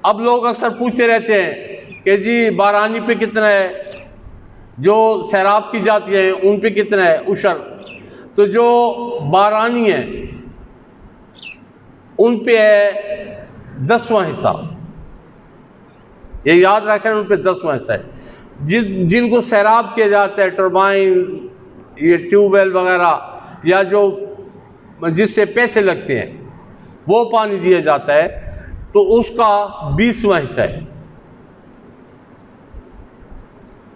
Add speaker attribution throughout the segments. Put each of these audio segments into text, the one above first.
Speaker 1: अब लोग अक्सर पूछते रहते हैं कि जी बारानी पे कितना है, जो सैराब की जाती है उन पे कितना है उशर। तो जो बारानी है उन पे है 10वां हिस्सा, ये याद रखें, उन पे 10वां हिस्सा है। जिनको सैराब किया जाता है, टरबाइन, ये ट्यूबवेल वगैरह, या जो जिससे पैसे लगते हैं वो पानी दिया जाता है, तो उसका 20वां हिस्सा है।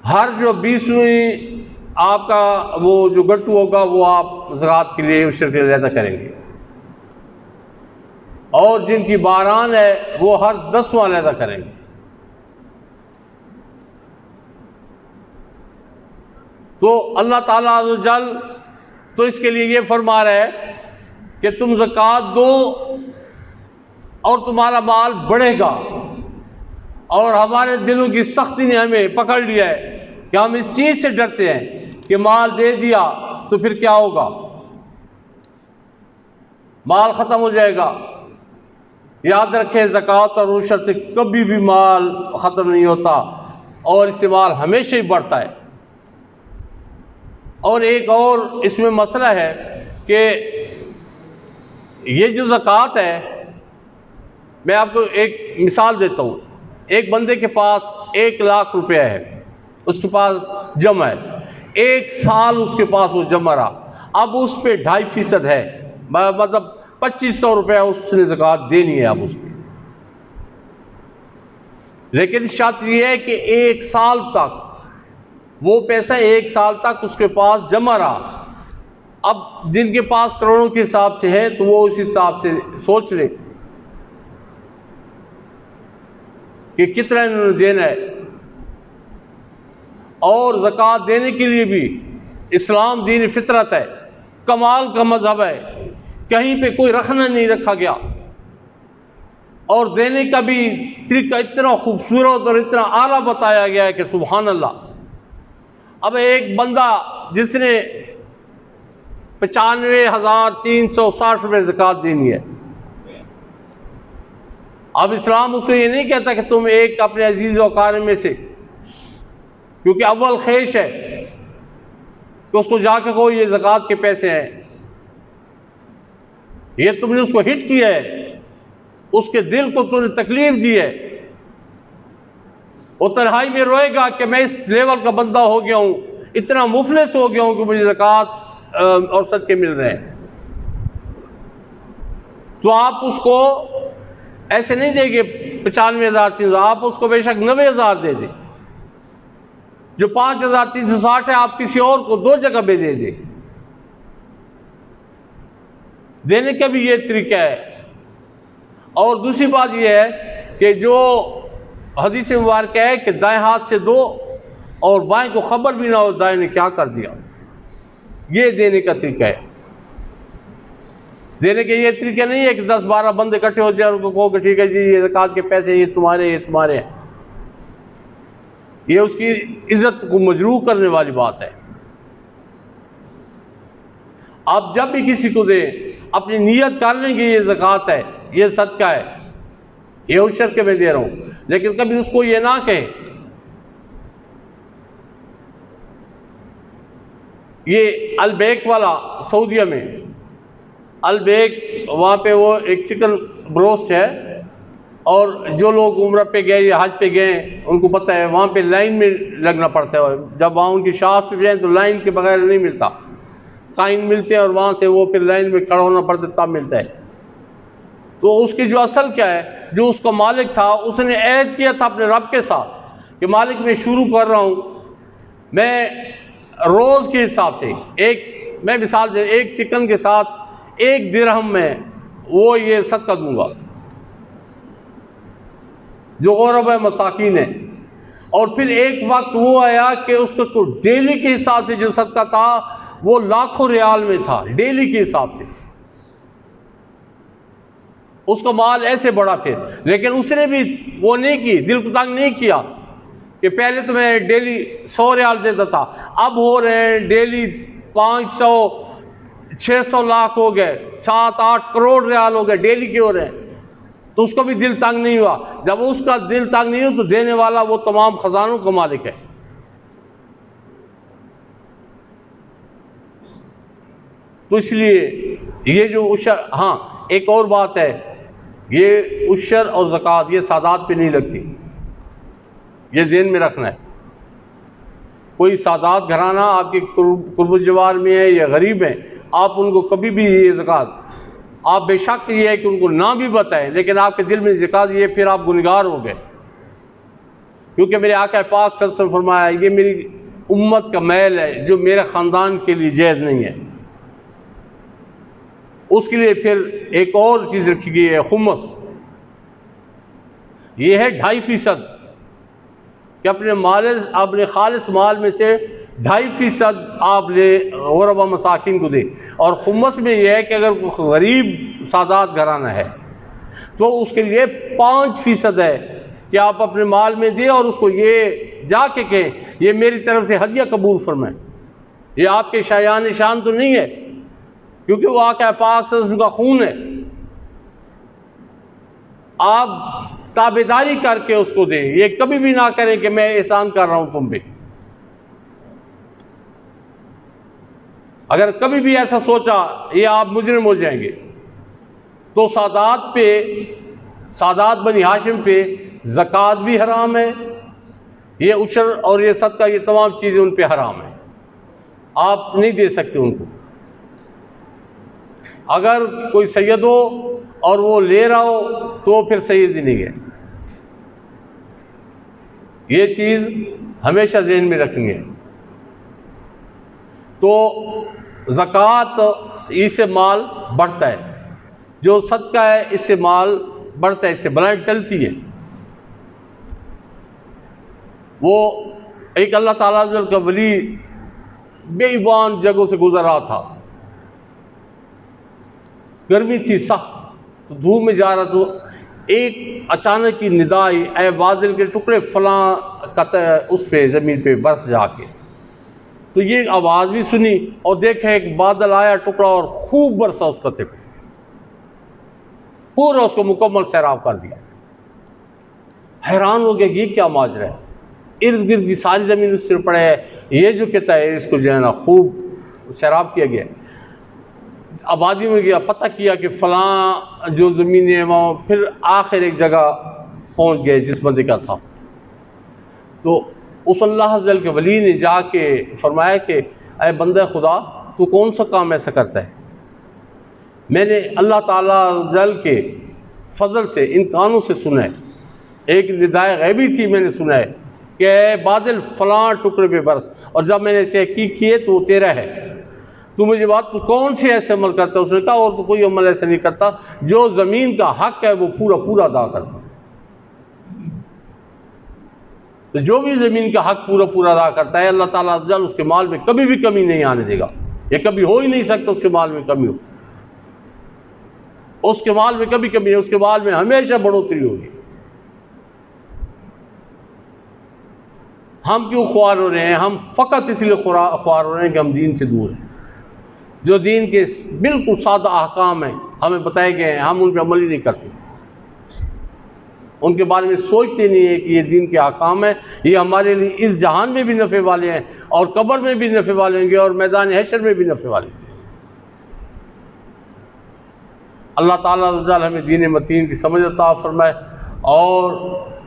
Speaker 1: हर जो 20वीं आपका वो जो गट्टू होगा वो आप ज़कात के लिए उशर के लिए अदा करेंगे, और जिनकी बारान है वो हर 10वां अदा करेंगे। तो अल्लाह ताला अज़्ज़ व जल तो इसके लिए ये फरमा रहा है कि तुम ज़कात दो और तुम्हारा माल बढ़ेगा। और हमारे दिलों की सख्ती ने हमें पकड़ लिया है कि हम इस चीज़ से डरते हैं कि माल दे दिया तो फिर क्या होगा, माल ख़त्म हो जाएगा। याद रखें, ज़कात और उशर से कभी भी माल ख़त्म नहीं होता और इससे माल हमेशा ही बढ़ता है। और एक और इसमें मसला है कि ये जो ज़कात है, मैं आपको एक मिसाल देता हूँ। एक बंदे के पास 1 लाख रुपया है, उसके पास जमा है, 1 साल उसके पास वो जमा रहा, अब उस पर 2.5% है, मतलब 2500 रुपया उसने ज़कात देनी है अब उसकी। लेकिन शर्त यह है कि 1 साल तक वो पैसा 1 साल तक उसके पास जमा रहा। अब जिनके पास करोड़ों के हिसाब से है तो वो उस हिसाब से सोच ले कि कितना इन्होंने देना है। और ज़कात देने के लिए भी इस्लाम दीन फितरत है, कमाल का मज़हब है, कहीं पे कोई रखना नहीं रखा गया। और देने का भी तरीका इतना खूबसूरत और इतना आला बताया गया है कि सुभान अल्लाह। अब एक बंदा जिसने 95,360 रुपये ज़कात देनी है, अब इस्लाम उसको ये नहीं कहता कि तुम एक अपने अजीज़ व अकारिब में से, क्योंकि अव्वल ख्वाहिश है कि उसको जाके कहो ये ज़कात के पैसे हैं, ये तुमने उसको हिट किया है, उसके दिल को तुमने तकलीफ दी है, वो तन्हाई में रोएगा कि मैं इस लेवल का बंदा हो गया हूँ, इतना मुफलिस हो गया हूँ कि मुझे ज़कात और सदके मिल रहे हैं। तो आप उसको ऐसे नहीं देंगे 95,300, आप उसको बेशक 90,000 दे दें। जो 5,360 है आप किसी और को 2 जगह पे दे दें। देने का भी ये तरीका है। और दूसरी बात यह है कि जो हदीस मुबारक है कि दाएं हाथ से दो और बाएं को खबर भी ना हो दाएं ने क्या कर दिया, ये देने का तरीका है। देने के ये तरीका नहीं है कि 10-12 बंदे इकट्ठे हो जाए, उनको कहो कि ठीक है जी ये ज़कात के पैसे ये तुम्हारे हैं। ये उसकी इज्जत को मजरूह करने वाली बात है। आप जब भी किसी को दें अपनी नीयत कर लें कि ये ज़कात है, ये सदका है, ये उशर के मैं दे रहा हूँ। लेकिन कभी उसको ये ना कहें। ये अलबेक वाला सऊदीया में, अलबेक वहाँ पे वो एक चिकन ब्रोस्ट है, और जो लोग उम्र पे गए या हज पे गए उनको पता है वहाँ पे लाइन में लगना पड़ता है। जब वहाँ उनकी शाख पे जाए तो लाइन के बगैर नहीं मिलता, काइन मिलते हैं और वहाँ से वो फिर लाइन में खड़ा होना पड़ता तब मिलता है। तो उसकी जो असल क्या है, जो उसका मालिक था उसने ऐद किया था अपने रब के साथ कि मालिक मैं शुरू कर रहा हूँ, मैं रोज़ के हिसाब से एक, मैं मिसाल दे, एक चिकन के साथ 1 दिरहम में वो ये सदका दूंगा जो गौरब है मसाकीन है। और फिर एक वक्त वो आया कि उसको डेली के हिसाब से जो सदका था वो लाखों रियाल में था, डेली के हिसाब से उसका माल ऐसे बढ़ा फिर। लेकिन उसने भी वो नहीं की, दिल को तंग नहीं किया कि पहले तो मैं डेली 100 रियाल देता था, अब हो रहे हैं डेली 500-600 लाख हो गए, 7-8 करोड़ रियाल हो गए, डेली के हो रहे हैं। तो उसका भी दिल तंग नहीं हुआ। जब उसका दिल तंग नहीं हो तो देने वाला वो तमाम खजानों का मालिक है। तो इसलिए ये जो उशर, हाँ एक और बात है, ये उशर और ज़कात ये सादात पे नहीं लगती, ये ज़हन में रखना है। कोई सादात घराना आपके कुर्ब जवार में है या गरीब है, आप उनको कभी भी ये ज़कात, आप बेशक ये है कि उनको ना भी बताएं, लेकिन आपके दिल में ज़कात ये, फिर आप गुनहगार हो गए। क्योंकि मेरे आका पाक सल्लल्लाहु अलैहि वसल्लम फरमाया, ये मेरी उम्मत का मैल है जो मेरे ख़ानदान के लिए जायज़ नहीं है। उसके लिए फिर एक और चीज़ रखी गई है, खुमस। ये है 2.5% कि अपने खालिस माल में से 2.5% आप ले गुरबा मसाकिन को दे। और खुमस में यह है कि अगर गरीब सादात घराना है तो उसके लिए 5% है कि आप अपने माल में दें और उसको ये जाके कहें ये मेरी तरफ से हदिया कबूल फरमाएं। ये आपके शायान शान तो नहीं है, क्योंकि वो आका पाक से उनका खून है। आप ताबेदारी करके उसको दें, ये कभी भी ना करें कि मैं एहसान कर रहा हूं तुम पे। अगर कभी भी ऐसा सोचा ये आप मुजरिम हो जाएंगे। तो सादात बनी हाशिम पे ज़कात भी हराम है, ये उशर और ये सदका ये तमाम चीज़ें उन पे हराम है, आप नहीं दे सकते उनको। अगर कोई सैयद हो और वो ले रहा हो तो फिर सैयद ही नहीं है। ये चीज़ हमेशा ज़हन में रखनी है। तो ज़कात इससे माल बढ़ता है, जो सदका है इससे माल बढ़ता है, इससे बलाई टलती है। वो एक अल्लाह ताला का वली बेईमान जगहों से गुजर रहा था, गर्मी थी सख्त, तो धूप में जा रहा था, एक अचानक की निदा आई, ऐ बादल के टुकड़े फलां कत उस पे ज़मीन पे बरस जाके। तो ये आवाज़ भी सुनी और देखा एक बादल आया टुकड़ा और खूब बरसा उस कते पे, पूरा उसको मुकम्मल सैराब कर दिया। हैरान हो गया ये क्या माजरा है, इर्द गिर्द की सारी ज़मीन उससे पड़े है, ये जो कहता है इसको जो है ना खूब सैराब किया गया। आबादी में गया, पता किया कि फ़लाँ जो ज़मीन है वहाँ, फिर आखिर एक जगह पहुँच गए जिस बंदे का था। तो उस अल्लाह अज़्ज़ल के वली ने जाके फरमाया कि ऐ बंदा खुदा, तू कौन सा काम ऐसा करता है? मैंने अल्लाह ताला अज़्ज़ल के फ़ज़ल से इन कानों से सुना है, एक निदाए गैबी थी, मैंने सुना है कि बादल फ़लाँ टुकड़े पे बरस, और जब मैंने तहकीक किए तो वो तेरा है। तू मुझे बात, तू कौन से ऐसे अमल करता है? उसने कहा और तो कोई अमल ऐसा नहीं करता जो ज़मीन का हक़ है वो पूरा पूरा अदा करता। तो जो भी ज़मीन का हक़ पूरा पूरा अदा करता है, अल्लाह ताला अज़्ज़ल उसके माल में कभी भी कमी नहीं आने देगा। ये कभी हो ही नहीं सकता उसके माल में कमी हो, उसके माल में कभी कमी नहीं, उसके माल में हमेशा बढ़ोतरी होगी। हम क्यों ख्वार हो रहे हैं? हम फ़कत इसलिए ख्वार हो रहे हैं कि हम दीन से दूर हैं। जो दीन के बिल्कुल सादा अहकाम हैं हमें बताए गए हैं, हम उन पर अमल ही नहीं करते, उनके बारे में सोचते नहीं है कि ये दीन के अहकाम हैं, ये हमारे लिए इस जहान में भी नफ़े वाले हैं और कब्र में भी नफ़े वाले होंगे और मैदान हशर में भी नफ़े वाले हैं। अल्लाह ताला अज़्ज़ल हमें दीन मतीन की समझ अता फरमाए और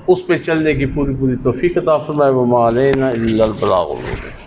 Speaker 1: उस पर चलने की पूरी पूरी तौफ़ीक़ अता फरमाए। वमा अलैना इल्लल बलाग़ुल मुबीन।